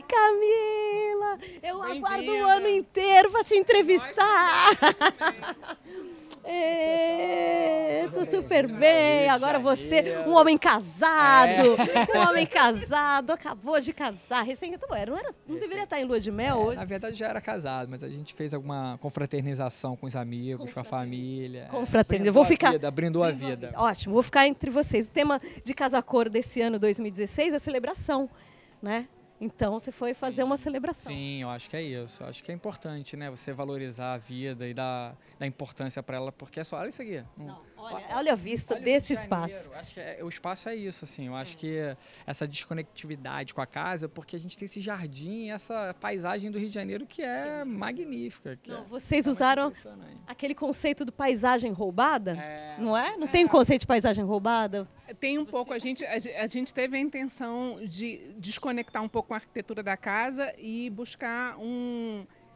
Camila, eu aguardo o ano inteiro para te entrevistar. Tô super bem. Agora você, um homem casado, acabou de casar, recém, não deveria estar em lua de mel hoje. Na verdade já era casado, mas a gente fez alguma confraternização com os amigos, com a família. Confraternização. Vou ficar. Brindou a vida. Ótimo, vou ficar entre vocês. O tema de Casa Cor desse ano 2016 é celebração, né? Então você foi fazer uma celebração. Sim, eu acho que é isso. Eu acho que é importante, né? Você valorizar a vida e dar importância para ela, porque é só, olha isso aqui. Olha a vista desse espaço. Acho que o espaço é isso, assim. Eu acho que essa desconectividade com a casa, porque a gente tem esse jardim, essa paisagem do Rio de Janeiro que é magnífica. Vocês usaram aquele conceito do paisagem roubada, não é? Não tem um conceito de paisagem roubada? Tem um pouco. A gente teve a intenção de desconectar um pouco com a arquitetura da casa e buscar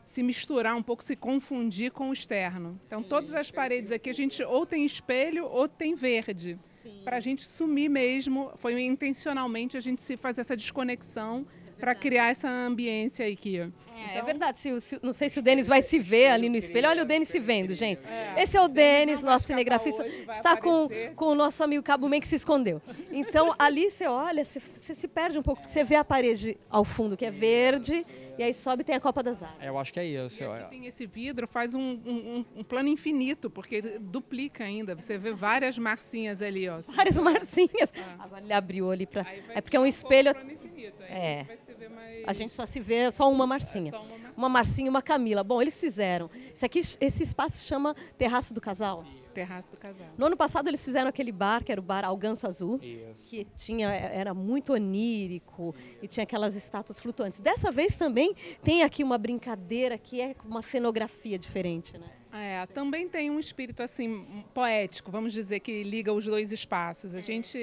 se misturar um pouco, se confundir com o externo. Então, todas as paredes aqui, a gente ou tem espelho ou tem verde. Para a gente sumir mesmo, foi intencionalmente a gente se fazer essa desconexão para criar essa ambiência aqui. É verdade. Não sei se o Denis vai se ver ali no espelho. Olha o Denis se vendo, gente. Esse é o Denis, nosso cinegrafista. Está com o nosso amigo Cabo Man que se escondeu. Então, ali você olha, você se perde um pouco, porque você vê a parede ao fundo, que é verde, e aí sobe e tem a Copa das Árvores. Eu acho que é isso. E aqui tem esse vidro, faz um plano infinito, porque duplica ainda. Você vê várias marcinhas ali, ó. Várias marcinhas. Agora ele abriu ali para. É porque é um espelho. A gente só se vê só uma marcinha. Uma marcinha e uma Camila. Bom, eles fizeram. Esse espaço chama Terraço do Casal. Terraço do Casal. No ano passado eles fizeram aquele bar, que era o bar Alganço Azul, que era muito onírico e tinha aquelas estátuas flutuantes. Dessa vez também tem aqui uma brincadeira que é uma cenografia diferente, né? Também tem um espírito assim poético, vamos dizer, que liga os dois espaços. A gente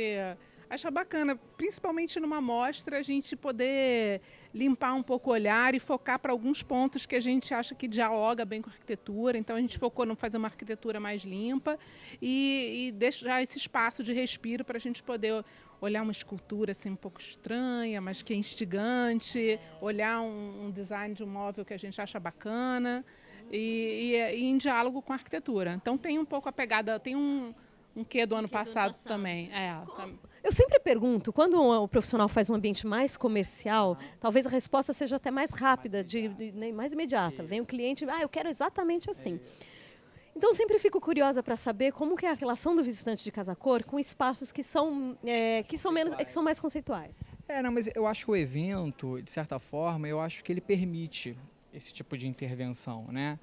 acha bacana, principalmente numa mostra, a gente poder limpar um pouco o olhar e focar para alguns pontos que a gente acha que dialoga bem com a arquitetura. Então a gente focou em fazer uma arquitetura mais limpa e deixar esse espaço de respiro para a gente poder olhar uma escultura assim um pouco estranha, mas que é instigante, olhar um design de um móvel que a gente acha bacana e em diálogo com a arquitetura. Então tem um pouco a pegada, tem um quê do ano passado também. Eu sempre pergunto, quando o profissional faz um ambiente mais comercial, talvez a resposta seja até mais rápida, mais imediata. Vem o cliente, eu quero exatamente assim. Então, sempre fico curiosa para saber como que é a relação do visitante de Casa Cor com espaços que são mais conceituais. Mas eu acho que o evento, de certa forma, eu acho que ele permite esse tipo de intervenção, né?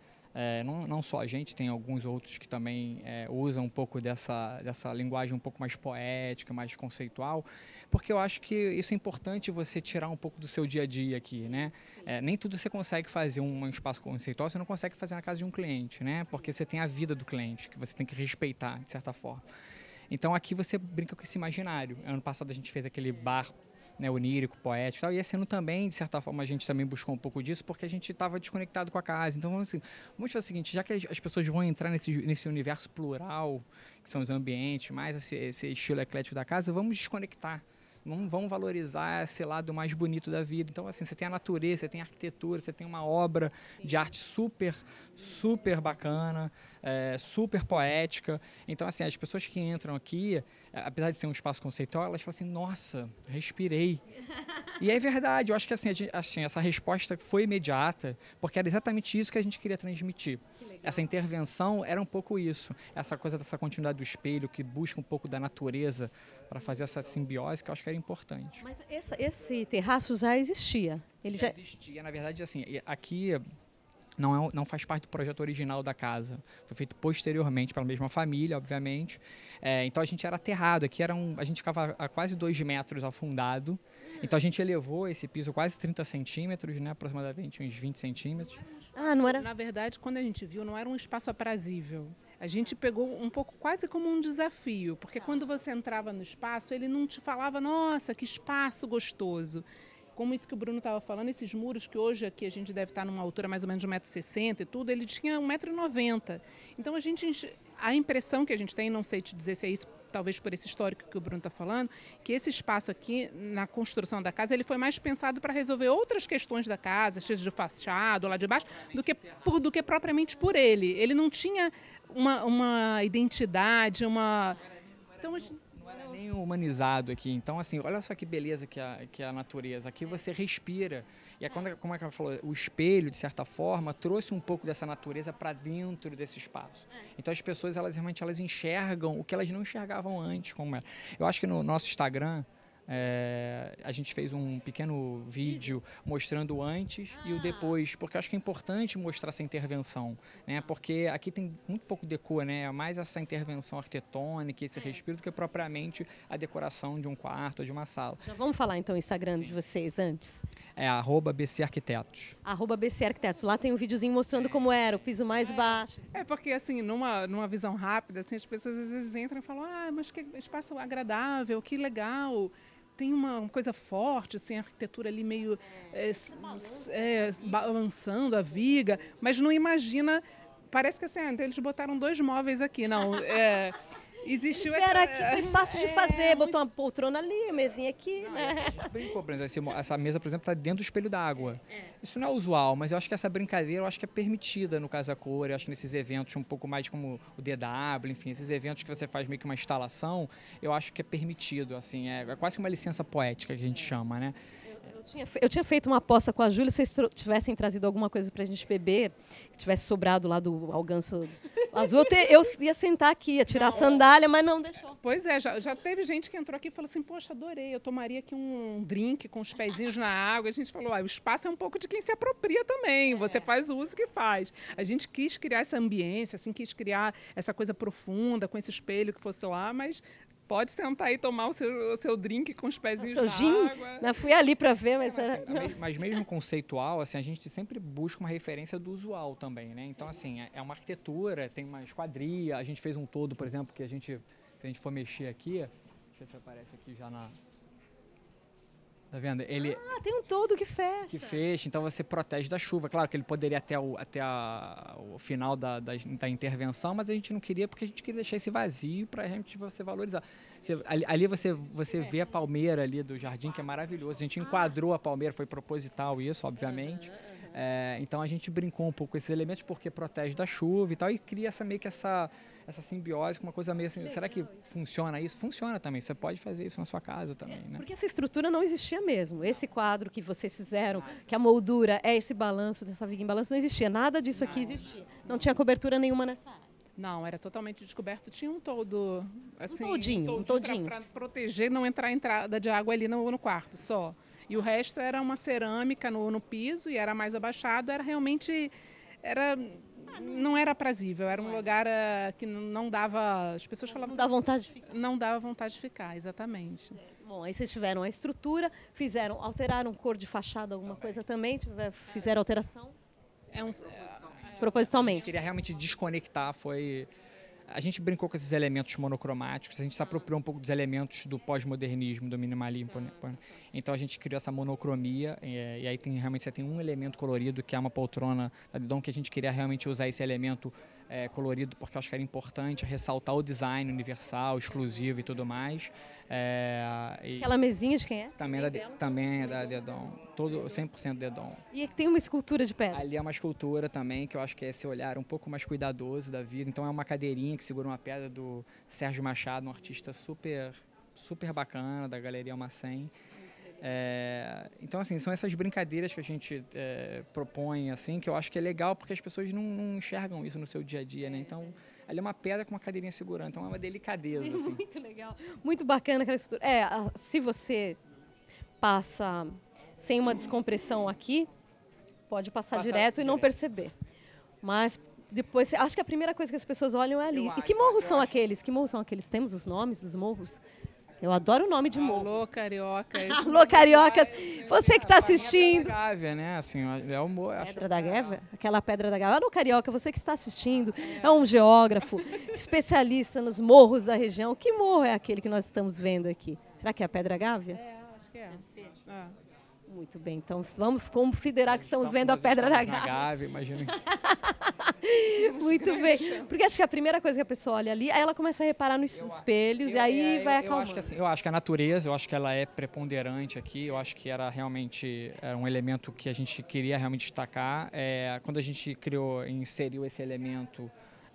Não só a gente, tem alguns outros que também usam um pouco dessa linguagem um pouco mais poética, mais conceitual, porque eu acho que isso é importante você tirar um pouco do seu dia a dia aqui, né? Nem tudo você consegue fazer um espaço conceitual, você não consegue fazer na casa de um cliente, né? Porque você tem a vida do cliente, que você tem que respeitar, de certa forma. Então aqui você brinca com esse imaginário. Ano passado a gente fez aquele bar, né, onírico, poético e tal. E esse ano também, de certa forma, a gente também buscou um pouco disso, porque a gente estava desconectado com a casa. Então, vamos fazer o seguinte, já que as pessoas vão entrar nesse universo plural, que são os ambientes, mais esse estilo eclético da casa, vamos desconectar. Vamos valorizar esse lado mais bonito da vida. Então, assim, você tem a natureza, você tem a arquitetura, você tem uma obra de arte super, super bacana, super poética. Então, assim, as pessoas que entram aqui, apesar de ser um espaço conceitual, elas falam assim, nossa, respirei. E é verdade, eu acho que assim, essa resposta foi imediata, porque era exatamente isso que a gente queria transmitir. Essa intervenção era um pouco isso, essa coisa dessa continuidade do espelho, que busca um pouco da natureza para fazer essa simbiose, que eu acho que era importante. Mas esse terraço já existia? Ele já existia, na verdade, assim, aqui não faz parte do projeto original da casa. Foi feito posteriormente pela mesma família, obviamente. Então a gente era aterrado, aqui a gente ficava a quase 2 metros afundado. Então a gente elevou esse piso quase 30 centímetros, né, aproximadamente uns 20 centímetros. Não era? Na verdade, quando a gente viu, não era um espaço aprazível. A gente pegou um pouco quase como um desafio, porque quando você entrava no espaço, ele não te falava, nossa, que espaço gostoso. Como isso que o Bruno estava falando, esses muros que hoje aqui a gente deve estar numa altura mais ou menos de 1,60 m e tudo, ele tinha 1,90 m. Então a impressão que a gente tem, não sei te dizer se é isso talvez por esse histórico que o Bruno está falando, que esse espaço aqui, na construção da casa, ele foi mais pensado para resolver outras questões da casa, seja de fachada, lá de baixo, do que propriamente por ele. Ele não tinha uma identidade, uma... Então, não era nem humanizado aqui. Então, assim, olha só que beleza que é a natureza. Aqui você respira. E como é que ela falou? O espelho, de certa forma, trouxe um pouco dessa natureza para dentro desse espaço. Então, as pessoas, realmente elas enxergam o que elas não enxergavam antes. Como era. Eu acho que no nosso Instagram, a gente fez um pequeno vídeo mostrando o antes e o depois, porque eu acho que é importante mostrar essa intervenção, né? Porque aqui tem muito pouco decor, né? É mais essa intervenção arquitetônica, esse respiro, do que propriamente a decoração de um quarto ou de uma sala. Já vamos falar então o Instagram de vocês antes? É @BC Arquitetos. @BC Arquitetos. Lá tem um videozinho mostrando como era, o piso mais baixo. Porque assim, numa visão rápida, assim, as pessoas às vezes entram e falam, mas que espaço agradável, que legal. Tem uma coisa forte, assim, a arquitetura ali meio balançando a viga, mas não imagina, parece que assim, eles botaram 2 móveis aqui, não, existiu Era aqui, foi fácil de fazer, botou uma poltrona ali, a mesinha aqui, né? A gente brincou, por exemplo, essa mesa, por exemplo, está dentro do espelho d'água. Isso não é usual, mas eu acho que essa brincadeira eu acho que é permitida no Casa Cor. Eu acho que nesses eventos um pouco mais como o DW, enfim, esses eventos que você faz meio que uma instalação, eu acho que é permitido, assim, é quase que uma licença poética que a gente chama, né? Eu tinha feito uma aposta com a Júlia, se vocês tivessem trazido alguma coisa pra gente beber, que tivesse sobrado lá do alganço azul, eu ia sentar aqui, ia tirar a sandália, mas não deixou. Pois é, já teve gente que entrou aqui e falou assim, poxa, adorei, eu tomaria aqui um drink com os pezinhos na água. A gente falou, o espaço é um pouco de quem se apropria também, você faz o uso que faz. A gente quis criar essa ambiência, assim, quis criar essa coisa profunda, com esse espelho que fosse lá, mas... Pode sentar aí e tomar o seu drink com os pezinhos na gin, água. Não, fui ali para ver, mas... Mas mesmo conceitual, assim, a gente sempre busca uma referência do usual também, né? Então, assim, é uma arquitetura, tem uma esquadria. A gente fez um todo, por exemplo, que se a gente for mexer aqui... Deixa eu ver se aparece aqui já na... Tá vendo? Ele tem um todo que fecha. Que fecha, então você protege da chuva. Claro que ele poderia até o final da intervenção, mas a gente não queria, porque a gente queria deixar esse vazio para a gente você valorizar. Ali você vê a palmeira ali do jardim, que é maravilhoso. A gente enquadrou a palmeira, foi proposital isso, obviamente. Então a gente brincou um pouco com esses elementos, porque protege da chuva e tal, e cria meio que essa simbiose com uma coisa meio assim, será que funciona isso? Funciona também, você pode fazer isso na sua casa também, né? Porque essa estrutura não existia mesmo. Esse quadro que vocês fizeram, que a moldura é esse balanço, dessa viga em balanço, não existia. Nada disso aqui existia. Não tinha cobertura nenhuma nessa área. Não, era totalmente descoberto. Tinha um todo, assim, um todinho. Para proteger, não entrar entrada de água ali no quarto, só. E o resto era uma cerâmica no piso e era mais abaixado, era realmente... Não era aprazível, era um lugar que não dava... As pessoas falavam... Não dava vontade de ficar. Não dava vontade de ficar, exatamente. Bom, aí vocês tiveram a estrutura, alteraram cor de fachada, alguma coisa também? Fizeram alteração? Propositalmente. A gente queria realmente desconectar, A gente brincou com esses elementos monocromáticos, a gente se apropriou um pouco dos elementos do pós-modernismo, do minimalismo. Então a gente criou essa monocromia, e aí realmente você tem um elemento colorido, que é uma poltrona da Dedon, que a gente queria realmente usar esse elemento colorido, porque eu acho que era importante ressaltar o design universal, exclusivo e tudo mais. Aquela mesinha de quem é? Também é da Dedon, 100% Dedon. E tem uma escultura de pedra? Ali é uma escultura também, que eu acho que é esse olhar um pouco mais cuidadoso da vida. Então é uma cadeirinha que segura uma pedra do Sérgio Machado, um artista super, super bacana, da Galeria Almacém. Então, assim, são essas brincadeiras que a gente propõe, assim, que eu acho que é legal, porque as pessoas não enxergam isso no seu dia a dia, né? Então, ali é uma pedra com uma cadeirinha segurando, então é uma delicadeza, assim. Muito legal, muito bacana aquela estrutura. Se você passa sem uma descompressão aqui, pode passar direto e não perceber. Mas depois, acho que a primeira coisa que as pessoas olham é ali. E que morros são aqueles? Que morros são aqueles? Temos os nomes dos morros? Eu adoro o nome de morro. Alô, cariocas. Alô, cariocas. Você que está assistindo. Pedra da Gávea, né? Assim, Pedra da Gávea? Aquela Pedra da Gávea. Alô, carioca, você que está assistindo, é um geógrafo, especialista nos morros da região. Que morro é aquele que nós estamos vendo aqui? Será que é a Pedra Gávea? Acho que é. Muito bem, então vamos considerar que estamos vendo a Pedra da Gávea. Imagina. Muito bem. Porque acho que a primeira coisa que a pessoa olha ali, aí ela começa a reparar nos espelhos e aí vai acalmando. Eu acho que a natureza, eu acho que ela é preponderante aqui, eu acho que era um elemento que a gente queria realmente destacar. Quando a gente inseriu esse elemento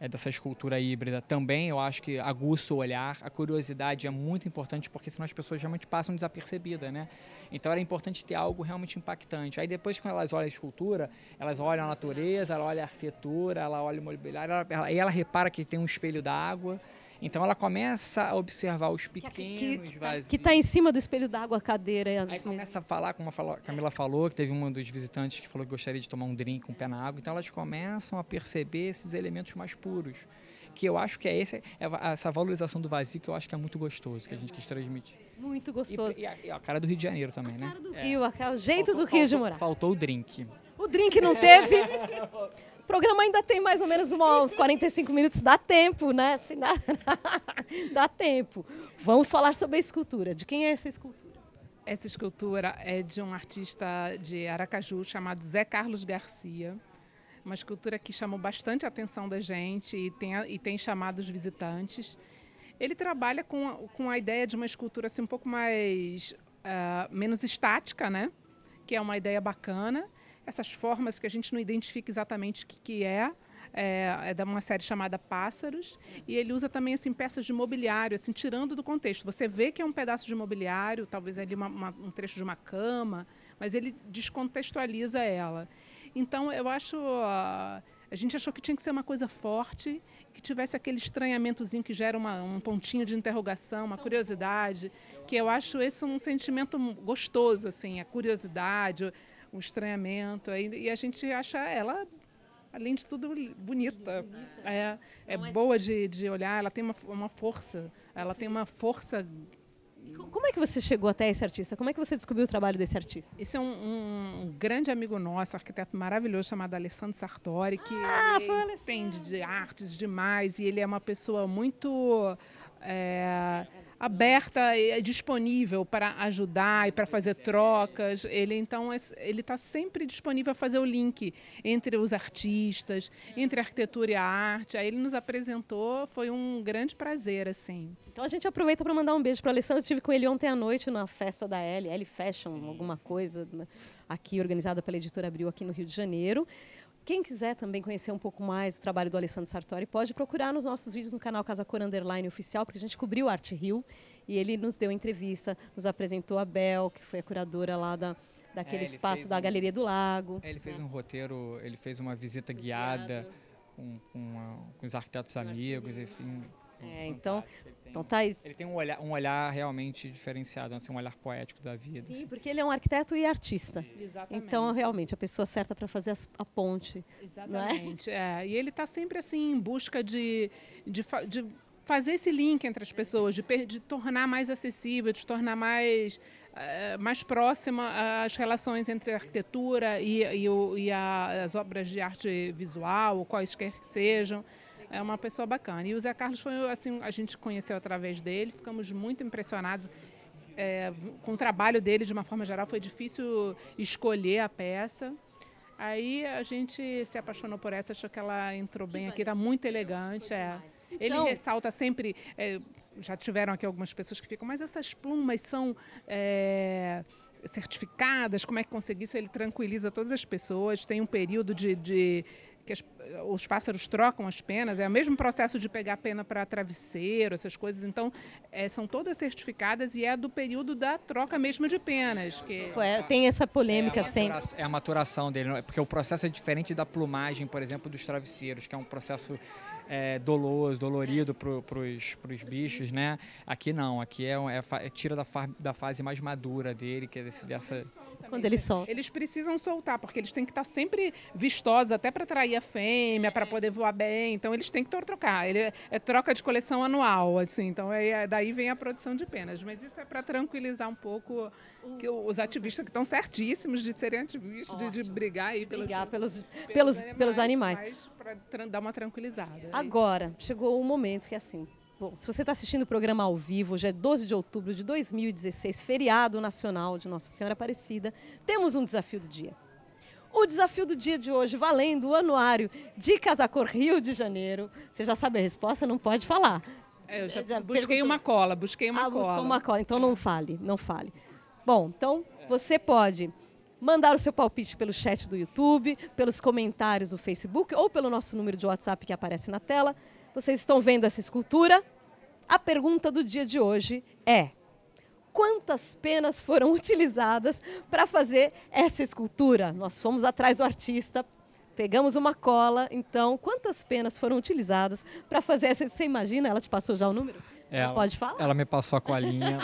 dessa escultura híbrida também, eu acho que aguça o olhar, a curiosidade é muito importante, porque senão as pessoas realmente passam desapercebidas, né? Então era importante ter algo realmente impactante. Aí depois, quando elas olham a escultura, elas olham a natureza, ela olha a arquitetura, ela olha o mobiliário, aí ela repara que tem um espelho d'água. Então ela começa a observar os pequenos vazios. Que está em cima do espelho d'água a cadeira. Aí começa a falar, como a Camila falou, que teve um dos visitantes que falou que gostaria de tomar um drink com o pé na água. Então elas começam a perceber esses elementos mais puros. Que eu acho que essa valorização do vazio que eu acho que é muito gostoso, que a gente quis transmitir. Muito gostoso. E a cara do Rio de Janeiro também, né? A cara do Rio, o jeito do Rio de morar. Faltou o drink. O drink não teve? O programa ainda tem mais ou menos uns 45 minutos, dá tempo, né? Assim, dá tempo. Vamos falar sobre a escultura. De quem é essa escultura? Essa escultura é de um artista de Aracaju chamado Zé Carlos Garcia. Uma escultura que chamou bastante a atenção da gente e tem chamado os visitantes. Ele trabalha com a ideia de uma escultura assim, um pouco mais menos estática, né? Que é uma ideia bacana. Essas formas que a gente não identifica exatamente o que é de uma série chamada Pássaros, e ele usa também assim, peças de mobiliário, assim, tirando do contexto. Você vê que é um pedaço de mobiliário, talvez ali um trecho de uma cama, mas ele descontextualiza ela. Então, eu acho... A gente achou que tinha que ser uma coisa forte, que tivesse aquele estranhamentozinho que gera um pontinho de interrogação, uma curiosidade, que eu acho esse um sentimento gostoso, assim, a curiosidade, o estranhamento, e a gente acha ela, além de tudo, bonita. É boa de olhar, ela tem uma força, Como é que você chegou até esse artista? Como é que você descobriu o trabalho desse artista? Esse é um grande amigo nosso, arquiteto maravilhoso, chamado Alessandro Sartori, que ele entende de artes demais, e ele é uma pessoa muito aberta e disponível para ajudar e para fazer trocas. Ele está sempre disponível a fazer o link entre os artistas, entre a arquitetura e a arte. Aí ele nos apresentou, foi um grande prazer, assim. Então a gente aproveita para mandar um beijo para o Alessandro. Eu estive com ele ontem à noite na festa da L Fashion, alguma coisa aqui organizada pela Editora Abril aqui no Rio de Janeiro. Quem quiser também conhecer um pouco mais do trabalho do Alessandro Sartori, pode procurar nos nossos vídeos no canal Casa Cor _ Oficial, porque a gente cobriu o Arte Rio e ele nos deu entrevista, nos apresentou a Bel, que foi a curadora lá daquele espaço da Galeria do Lago. Ele fez um roteiro, ele fez uma visita guiada com os arquitetos amigos, enfim. Então tá aí. Ele tem um olhar realmente diferenciado, assim, um olhar poético da vida. Sim, assim. porque ele é um arquiteto e artista. Exatamente. Então, realmente, a pessoa certa para fazer a ponte. Exatamente. E ele está sempre assim, em busca de fazer esse link entre as pessoas, de tornar mais acessível, de tornar mais próxima as relações entre a arquitetura e as obras de arte visual, ou quaisquer que sejam. É uma pessoa bacana. E o Zé Carlos foi assim, a gente conheceu através dele, ficamos muito impressionados com o trabalho dele de uma forma geral. Foi difícil escolher a peça. Aí a gente se apaixonou por essa, achou que ela entrou bem aqui, está muito elegante. Ele ressalta sempre, já tiveram aqui algumas pessoas que ficam, mas essas plumas são certificadas, como é que conseguiu isso? Ele tranquiliza todas as pessoas, tem um período que os pássaros trocam as penas, é o mesmo processo de pegar pena para travesseiro, essas coisas, então são todas certificadas e é do período da troca mesmo de penas. Tem essa polêmica sempre. É a maturação dele, porque o processo é diferente da plumagem, por exemplo, dos travesseiros, que é um processo dolorido para os bichos, né? Aqui não, aqui tira da fase mais madura dele, que é dessa... Quando eles soltam. Eles precisam soltar, porque eles têm que estar sempre vistosos, até para atrair a fêmea, para poder voar bem. Então, eles têm que trocar. Ele é troca de coleção anual, assim. Então, daí vem a produção de penas. Mas isso é para tranquilizar um pouco os ativistas, que estão certíssimos de serem ativistas, de brigar aí pelos animais. Para dar uma tranquilizada. Agora, chegou o momento que é assim... Bom, se você está assistindo o programa ao vivo, hoje é 12 de outubro de 2016, feriado nacional de Nossa Senhora Aparecida, temos um desafio do dia. O desafio do dia de hoje, valendo o anuário de Casacor Rio de Janeiro. Você já sabe a resposta, não pode falar. Eu já busquei uma cola, busquei uma cola. Buscou uma cola, então não fale, não fale. Bom, então você pode mandar o seu palpite pelo chat do YouTube, pelos comentários do Facebook ou pelo nosso número de WhatsApp que aparece na tela. Vocês estão vendo essa escultura? A pergunta do dia de hoje é: quantas penas foram utilizadas para fazer essa escultura? Nós fomos atrás do artista, pegamos uma cola, então quantas penas foram utilizadas para fazer essa? Você imagina? Ela te passou já o número? Pode falar? Ela me passou a colinha.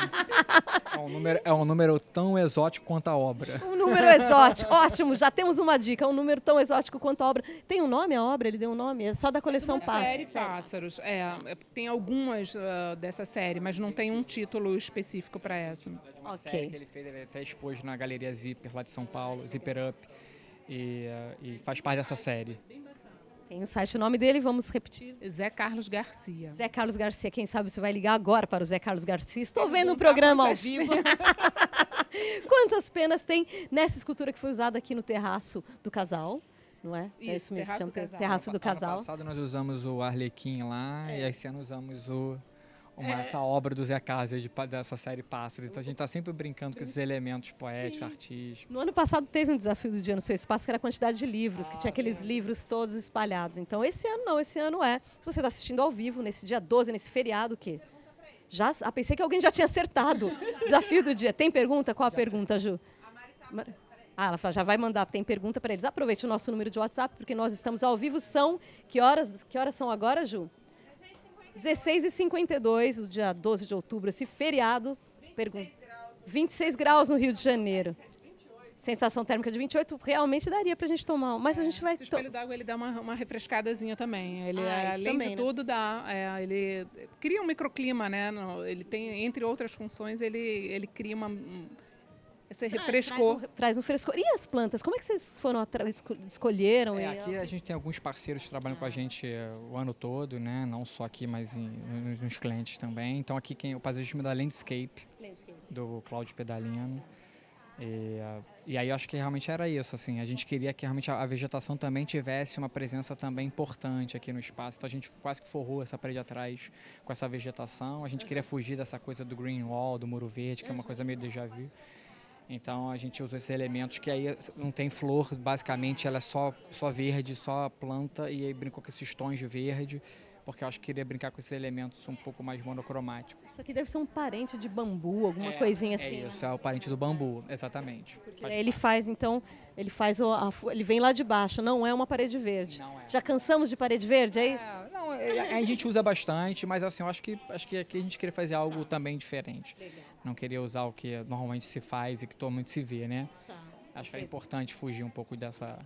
É um número tão exótico quanto a obra. Um número exótico, ótimo, já temos uma dica, um número tão exótico quanto a obra. Tem um nome a obra? Ele deu um nome? É só da coleção Pássaros. Série Pássaros, tem algumas dessa série, mas não tem um título específico para essa. Uma série que ele fez, ele até expôs na Galeria Zipper, lá de São Paulo, Zipper Up, e faz parte dessa série. Tem o site, o nome dele, vamos repetir. Zé Carlos Garcia. Zé Carlos Garcia, quem sabe você vai ligar agora para o Zé Carlos Garcia. Estou vendo o programa ao vivo. Quantas penas tem nessa escultura que foi usada aqui no terraço do casal, não é? Isso, é isso mesmo, chama terraço do casal. Ano passado nós usamos o Arlequim lá, e esse ano usamos essa obra do Zé Casa dessa série Pássaros. Então a gente está sempre brincando com esses elementos poéticos, artísticos. No ano passado teve um desafio do dia no seu espaço, que era a quantidade de livros, que tinha aqueles livros todos espalhados. Então esse ano não, esse ano é. Se você está assistindo ao vivo, nesse dia 12, nesse feriado, o quê? Pensei que alguém já tinha acertado o desafio do dia. Tem pergunta? Qual a pergunta, Ju? Ela já vai mandar, tem pergunta para eles. Aproveite o nosso número de WhatsApp, porque nós estamos ao vivo. Que horas são agora, Ju? 16h52, o dia 12 de outubro, esse feriado. 26 graus no Rio de Janeiro. Sensação térmica de 28, realmente daria pra gente tomar. Mas a gente vai... Esse espelho d'água, ele dá uma refrescadazinha também. Ele, além também, de tudo, ele cria um microclima, né? Ele tem, entre outras funções, ele cria esse refrescor. Traz um frescor. E as plantas? Como é que vocês foram escolheram? Aqui a gente tem alguns parceiros que trabalham com a gente o ano todo, né? Não só aqui, mas nos clientes também. Então aqui o paisagismo da Landscape, do Cláudio Pedalino. E aí eu acho que realmente era isso, assim, a gente queria que realmente a vegetação também tivesse uma presença também importante aqui no espaço, então a gente quase que forrou essa parede atrás com essa vegetação, a gente queria fugir dessa coisa do green wall, do muro verde, que é uma coisa meio déjà vu. Então a gente usou esses elementos que aí não tem flor, basicamente ela é só verde, só planta, e aí brincou com esses tons de verde, porque eu acho que queria brincar com esses elementos um pouco mais monocromáticos. Isso aqui deve ser um parente de bambu, alguma coisinha assim. É isso, é o parente do bambu, exatamente. Porque ele faz, então, ele vem lá de baixo, não é uma parede verde. Não é. Já cansamos de parede verde, é isso? Não, a gente usa bastante, mas assim, eu acho que aqui a gente queria fazer algo também diferente. Legal. Não queria usar o que normalmente se faz e que normalmente se vê, né? Acho que é importante fugir um pouco dessa...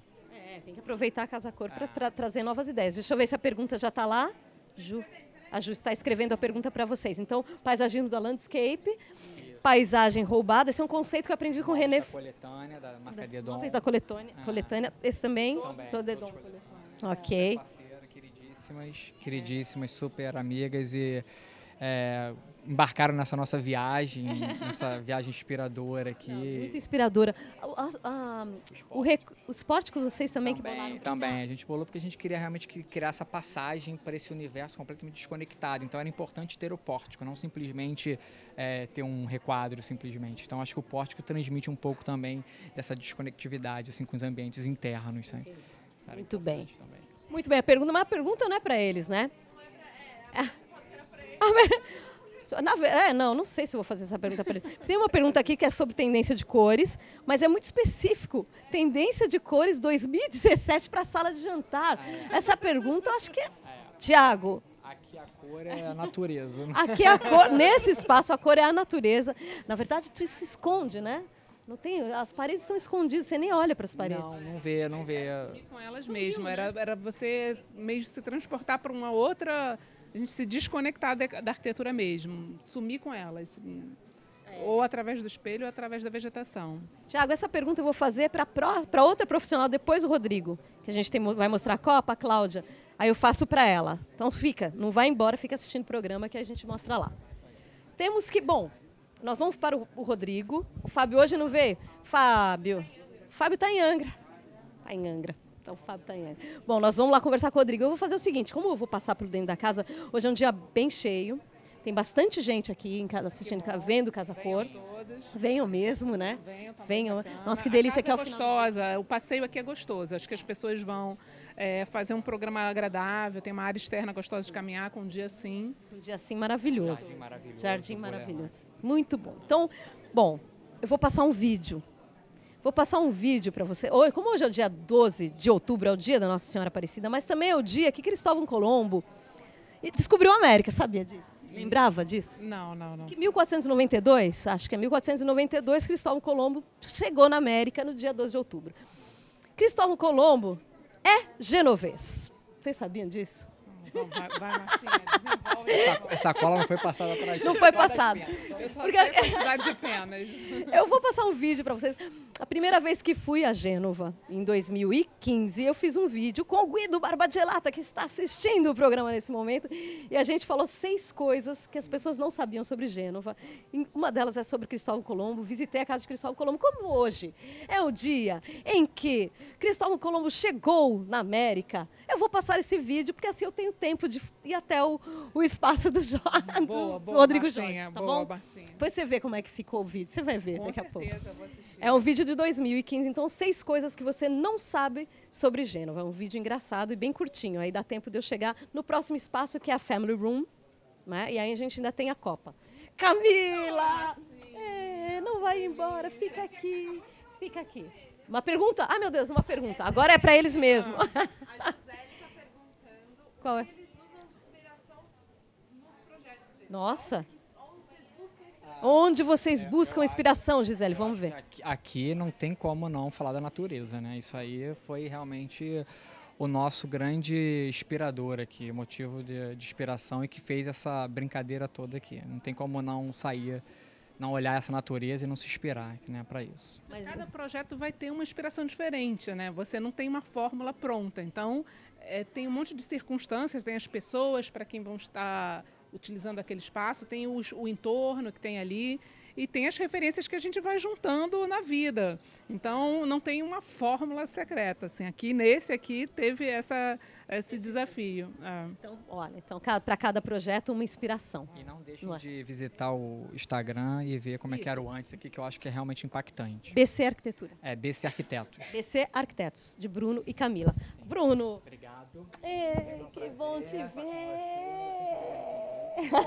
Tem que aproveitar a Casacor para trazer novas ideias. Deixa eu ver se a pergunta já está lá. A Ju está escrevendo a pergunta para vocês. Então, paisagismo da Landscape, paisagem roubada. Esse é um conceito que eu aprendi com o René. Da coletânea, da marca Dedon. Móveis da coletânea. Esse também? Dedon. Ok. Queridíssimas, super amigas e embarcaram nessa nossa viagem, nessa viagem inspiradora aqui. Muito inspiradora. Os pórticos vocês também que bolaram? Também, a gente bolou porque a gente queria realmente criar essa passagem para esse universo completamente desconectado. Então era importante ter o pórtico, não simplesmente ter um requadro, simplesmente. Então acho que o pórtico transmite um pouco também dessa desconectividade assim, com os ambientes internos. Né? Muito bem. Também. Muito bem, mas a pergunta não é para eles, né? Não sei se vou fazer essa pergunta para ele. Tem uma pergunta aqui que é sobre tendência de cores, mas é muito específico. Tendência de cores 2017 para a sala de jantar. Essa pergunta eu acho que é... Tiago. Aqui a cor é a natureza. Aqui a cor, nesse espaço a cor é a natureza. Na verdade, tu se esconde, né? Não tem, as paredes são escondidas, você nem olha para as paredes. Não vê. Com elas mesmo, era você mesmo se transportar para uma outra... A gente se desconectar da arquitetura mesmo, sumir com elas, ou através do espelho ou através da vegetação. Tiago, essa pergunta eu vou fazer para outra profissional, depois do Rodrigo, que a gente vai mostrar a Copa, a Cláudia, aí eu faço para ela. Então não vai embora, fica assistindo o programa que a gente mostra lá. Temos que, nós vamos para o Rodrigo, o Fábio hoje não veio? Fábio está em Angra. Tá em Angra. Então, o Fábio tá em Angra. Bom, nós vamos lá conversar com o Rodrigo. Eu vou fazer o seguinte, como eu vou passar por dentro da casa, hoje é um dia bem cheio. Tem bastante gente aqui em casa assistindo, vendo Casa Cor. Venham mesmo, né? Venham. Nossa, que delícia que é o final. Gostosa. O passeio aqui é gostoso. Acho que as pessoas vão fazer um programa agradável. Tem uma área externa gostosa de caminhar com um dia assim. Um dia assim maravilhoso. Jardim maravilhoso. Jardim maravilhoso. Muito bom. Então, bom, eu vou passar um vídeo. Vou passar um vídeo para você. Como hoje é o dia 12 de outubro, é o dia da Nossa Senhora Aparecida, mas também é o dia que Cristóvão Colombo descobriu a América, sabia disso? Lembrava disso? Não. Que 1492, acho que é 1492, Cristóvão Colombo chegou na América no dia 12 de outubro. Cristóvão Colombo é genovês. Vocês sabiam disso? Vai, Marcinha, desenvolve. Essa cola não foi passada para a gente. Não foi passada. Eu só Porque sei a quantidade de penas. eu vou passar um vídeo para vocês. A primeira vez que fui a Gênova, em 2015, eu fiz um vídeo com o Guido Barbagelata, que está assistindo o programa nesse momento, e a gente falou 6 coisas que as pessoas não sabiam sobre Gênova. Uma delas é sobre Cristóvão Colombo. Visitei a casa de Cristóvão Colombo. Como hoje é o dia em que Cristóvão Colombo chegou na América, eu vou passar esse vídeo, porque assim eu tenho tempo de ir até o espaço do Rodrigo Marcinha, Jorge, tá boa, bom? Marcinha. Depois você vê como é que ficou o vídeo, você vai ver Com daqui a pouco. certeza, eu vou assistir. É um vídeo de 2015, então 6 coisas que você não sabe sobre Gênova. É um vídeo engraçado e bem curtinho, aí dá tempo de eu chegar no próximo espaço, que é a Family Room, né? E aí a gente ainda tem a Copa. Camila! Não vai embora, fica aqui, fica aqui. Uma pergunta? Ah, meu Deus, uma pergunta. Agora é para eles mesmo. A Gisele está perguntando Qual é? se eles usam de inspiração nos projetos deles. Nossa! Onde vocês buscam Onde vocês buscam inspiração, Gisele? Vamos ver. Aqui não tem como não falar da natureza, né? Isso aí foi realmente o nosso grande inspirador aqui, motivo de inspiração e que fez essa brincadeira toda aqui. Não tem como não sair, não olhar essa natureza e não se inspirar, né, para isso. Mas, Cada projeto vai ter uma inspiração diferente, né? Você não tem uma fórmula pronta. Então, tem um monte de circunstâncias, tem as pessoas para quem vão estar utilizando aquele espaço, tem o entorno que tem ali e tem as referências que a gente vai juntando na vida. Então, não tem uma fórmula secreta. Assim, nesse aqui teve esse desafio. então, olha, então, para cada projeto, uma inspiração. E não deixem Não é? de visitar o Instagram e ver como é que era o antes aqui, que eu acho que é realmente impactante. BC Arquitetura. É BC Arquitetos. BC Arquitetos, de Bruno e Camila. Bruno! Obrigado. Que bom te ver!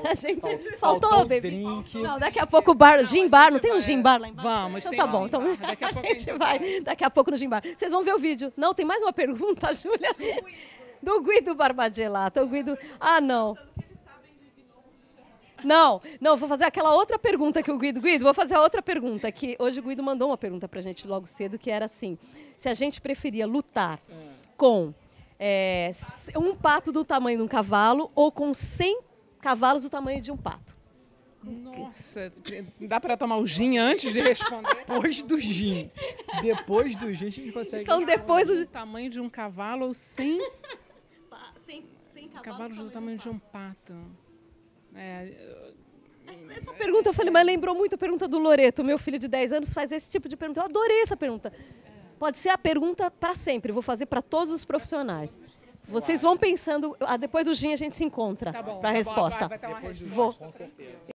A gente Faltou faltou, o baby. drink. Não, daqui a pouco o bar, gin bar, não tem um gin bar lá embaixo? Vamos, então tem tá um bom. gin Então, bar. Daqui a a pouco a gente gente vai daqui a pouco no gin bar. Vocês vão ver o vídeo. Não, tem mais uma pergunta, Júlia. Do Guido Barbagelata. O Guido. Ah, não. Não, vou fazer aquela outra pergunta que o Guido... Guido, vou fazer a outra pergunta, que hoje o Guido mandou uma pergunta pra gente logo cedo, que era assim, se a gente preferia lutar com um pato do tamanho de um cavalo ou com 100 cavalos do tamanho de um pato. Nossa, dá para tomar o gin antes de responder? Depois do gin. Depois do gin a gente consegue... Então, depois O tamanho de um cavalo ou 100 Tem cavalos do tamanho de um pato. Essa pergunta eu falei, mas lembrou muito a pergunta do Loreto. Meu filho de 10 anos faz esse tipo de pergunta. Eu adorei essa pergunta. Pode ser a pergunta para sempre. Vou fazer para todos os profissionais. Vocês vão pensando. Depois do gin a gente se encontra Tá bom, para a resposta. vai ter uma resposta. Vou. Com certeza.